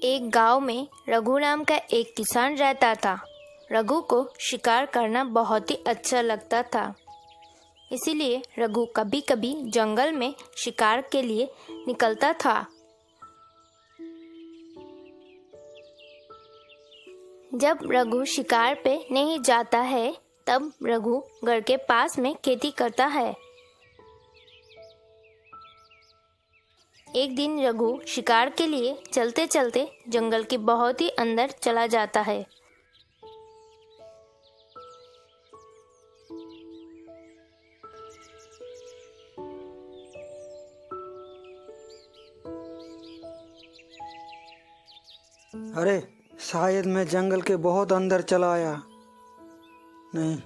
एक गांव में रघु नाम का एक किसान रहता था। रघु को शिकार करना बहुत ही अच्छा लगता था। इसीलिए रघु कभी कभी जंगल में शिकार के लिए निकलता था। जब रघु शिकार पे नहीं जाता है, तब रघु घर के पास में खेती करता है। एक दिन रघु शिकार के लिए चलते चलते जंगल के बहुत ही अंदर चला जाता है। अरे शायद मैं जंगल के बहुत अंदर चला आया। नहीं,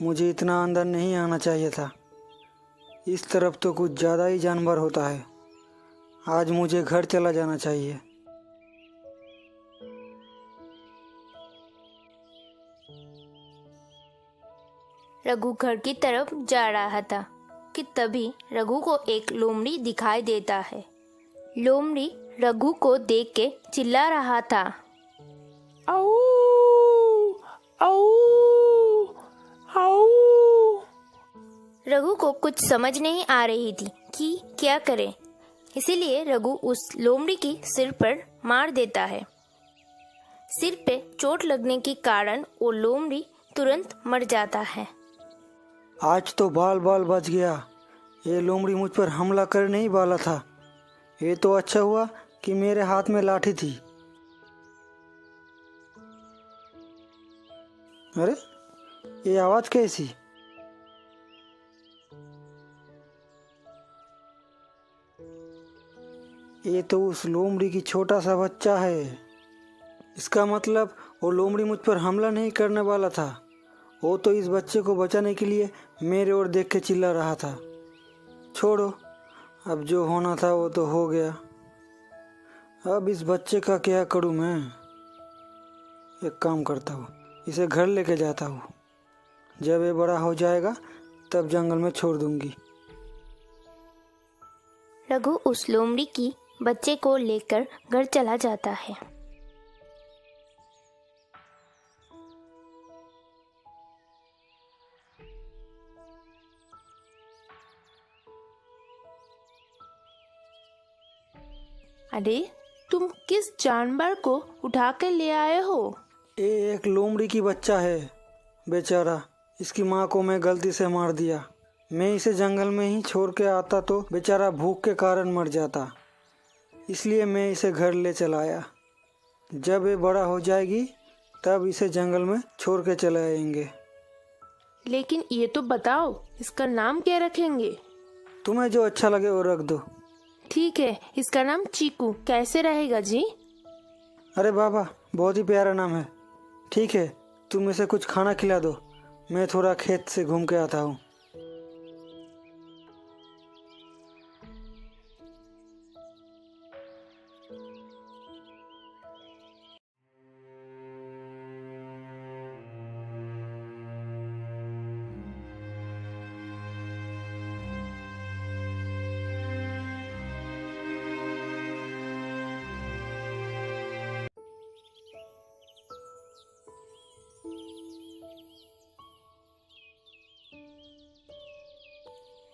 मुझे इतना अंदर नहीं आना चाहिए था। इस तरफ तो कुछ ज़्यादा ही जानवर होता है। आज मुझे घर चला जाना चाहिए। रघु घर की तरफ जा रहा था कि तभी रघु को एक लोमड़ी दिखाई देता है। लोमड़ी रघु को देख के चिल्ला रहा था, आऊ, आऊ, आऊ। रघु को कुछ समझ नहीं आ रही थी कि क्या करे। इसीलिए रघु उस लोमड़ी की सिर पर मार देता है। सिर पे चोट लगने के कारण वो लोमड़ी तुरंत मर जाता है। आज तो बाल बाल बच गया। ये लोमड़ी मुझ पर हमला कर नहीं वाला था। ये तो अच्छा हुआ कि मेरे हाथ में लाठी थी। अरे ये आवाज कैसी? ये तो उस लोमड़ी की छोटा सा बच्चा है। इसका मतलब वो लोमड़ी मुझ पर हमला नहीं करने वाला था। वो तो इस बच्चे को बचाने के लिए मेरे ओर देख के चिल्ला रहा था। छोड़ो, अब जो होना था वो तो हो गया। अब इस बच्चे का क्या करूं मैं? एक काम करता हूँ, इसे घर लेके जाता हूँ। जब ये बड़ा हो जाएगा तब जंगल में छोड़ दूंगी। रघु उस लोमड़ी की बच्चे को लेकर घर चला जाता है। अरे तुम किस जानवर को उठा कर ले आए हो? ये एक लोमड़ी की बच्चा है। बेचारा, इसकी माँ को मैं गलती से मार दिया। मैं इसे जंगल में ही छोड़ के आता तो बेचारा भूख के कारण मर जाता। इसलिए मैं इसे घर ले चला आया। जब ये बड़ा हो जाएगी तब इसे जंगल में छोड़ के चले आएंगे। लेकिन ये तो बताओ, इसका नाम क्या रखेंगे? तुम्हें जो अच्छा लगे वो रख दो। ठीक है, इसका नाम चीकू कैसे रहेगा जी? अरे बाबा, बहुत ही प्यारा नाम है। ठीक है, तुम इसे कुछ खाना खिला दो। मैं थोड़ा खेत से घूम के आता हूँ।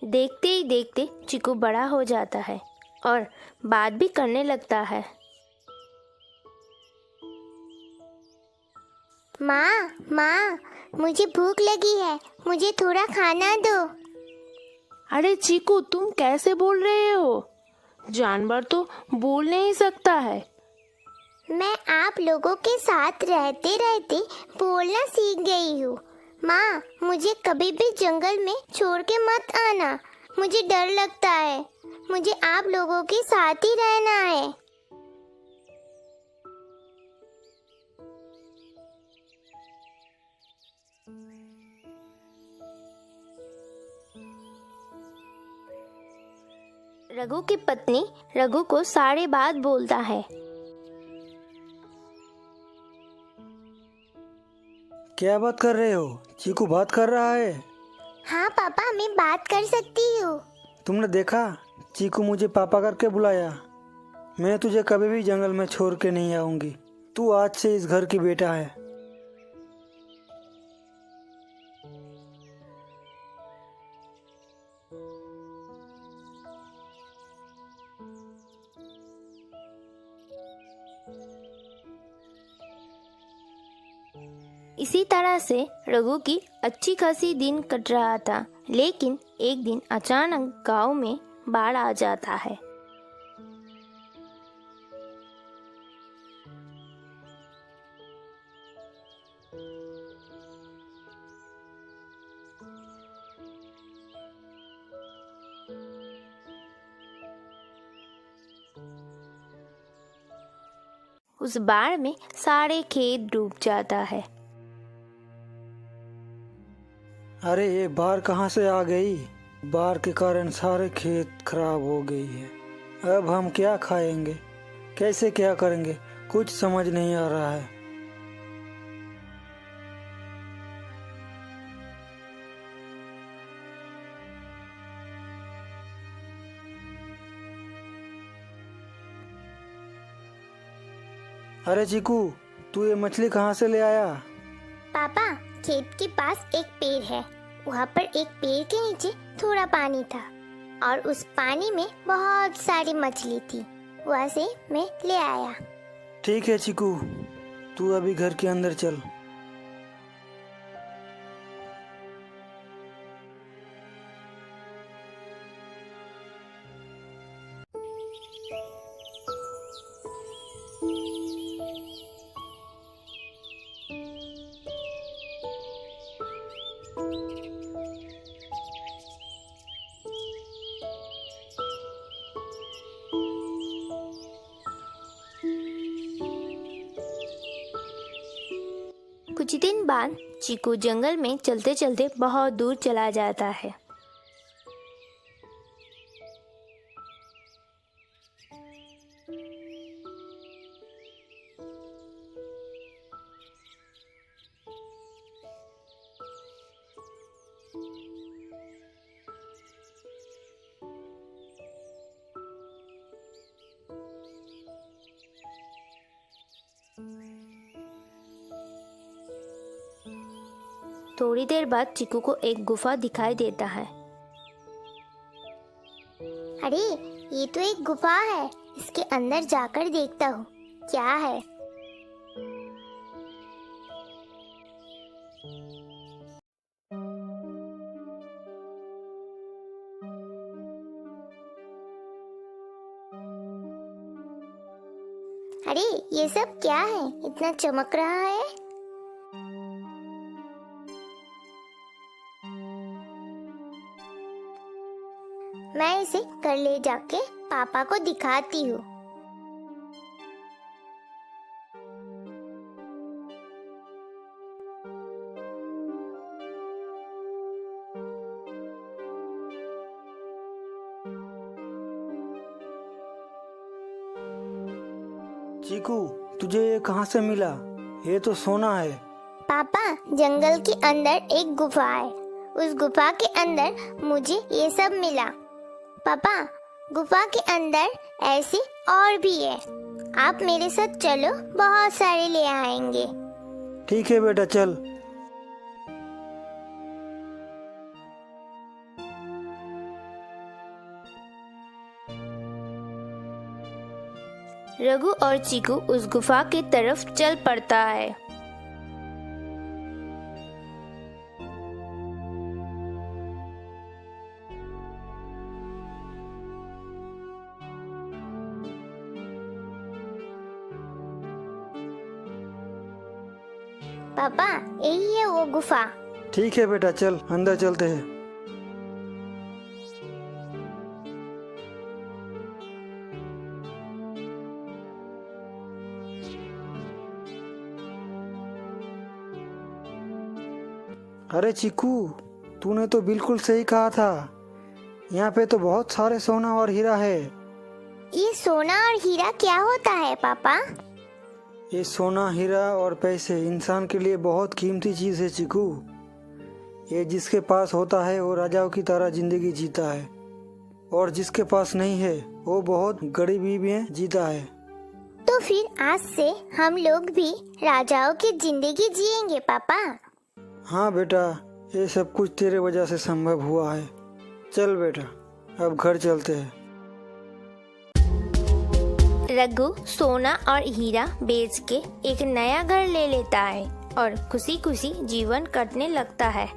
देखते ही देखते चिकू बड़ा हो जाता है और बात भी करने लगता है। माँ, माँ, मुझे भूख लगी है, मुझे थोड़ा खाना दो। अरे चीकू, तुम कैसे बोल रहे हो? जानवर तो बोल नहीं सकता है। मैं आप लोगों के साथ रहते रहते बोलना सीख गई हूँ। माँ, मुझे कभी भी जंगल में छोड़ के मत आना। मुझे डर लगता है। मुझे आप लोगों के साथ ही रहना है। रघु की पत्नी रघु को सारी बात बोलता है। क्या बात कर रहे हो? चीकू बात कर रहा है। हाँ पापा, मैं बात कर सकती हूँ। तुमने देखा? चीकू मुझे पापा करके बुलाया। मैं तुझे कभी भी जंगल में छोड़ के नहीं आऊंगी। तू आज से इस घर की बेटा है। इसी तरह से रघु की अच्छी खासी दिन कट रहा था, लेकिन एक दिन अचानक गांव में बाढ़ आ जाता है। उस बाढ़ में सारे खेत डूब जाता है। अरे ये बाढ़ कहाँ से आ गई? बाढ़ के कारण सारे खेत खराब हो गई है। अब हम क्या खाएंगे, कैसे क्या करेंगे, कुछ समझ नहीं आ रहा है। अरे चीकू, तू ये मछली कहाँ से ले आया? पापा, खेत के पास एक पेड़ है, वहाँ पर एक पेड़ के नीचे थोड़ा पानी था और उस पानी में बहुत सारी मछली थी, वहाँ से मैं ले आया। ठीक है चीकू, तू अभी घर के अंदर चल। कुछ दिन बाद चीकू जंगल में चलते चलते बहुत दूर चला जाता है। थोड़ी देर बाद चीकू को एक गुफा दिखाई देता है। अरे, ये तो एक गुफा है, इसके अंदर जाकर देखता हूँ क्या है। अरे, ये सब क्या है, इतना चमक रहा है? मैं इसे घर ले जाके पापा को दिखाती हूँ। चीकू, तुझे ये कहाँ से मिला? ये तो सोना है। पापा, जंगल के अंदर एक गुफा है, उस गुफा के अंदर मुझे ये सब मिला। पापा, गुफा के अंदर ऐसे और भी है, आप मेरे साथ चलो, बहुत सारे ले आएंगे। ठीक है बेटा, चल। रघु और चीकू उस गुफा की तरफ चल पड़ता है। पापा, यही है वो गुफा। ठीक है बेटा, चल अंदर चलते हैं। अरे चीकू, तूने तो बिल्कुल सही कहा था, यहाँ पे तो बहुत सारे सोना और हीरा है। ये सोना और हीरा क्या होता है पापा? ये सोना, हीरा और पैसे इंसान के लिए बहुत कीमती चीज है चीकू। ये जिसके पास होता है वो राजाओं की तरह जिंदगी जीता है। और जिसके पास नहीं है वो बहुत गरीबी में जीता है। तो फिर आज से हम लोग भी राजाओं की जिंदगी जिएंगे पापा। हाँ बेटा, ये सब कुछ तेरे वजह से संभव हुआ है। चल बेटा, अब घर चलते हैं। रघु सोना और हीरा बेच के एक नया घर ले लेता है और खुशी खुशी जीवन कटने लगता है।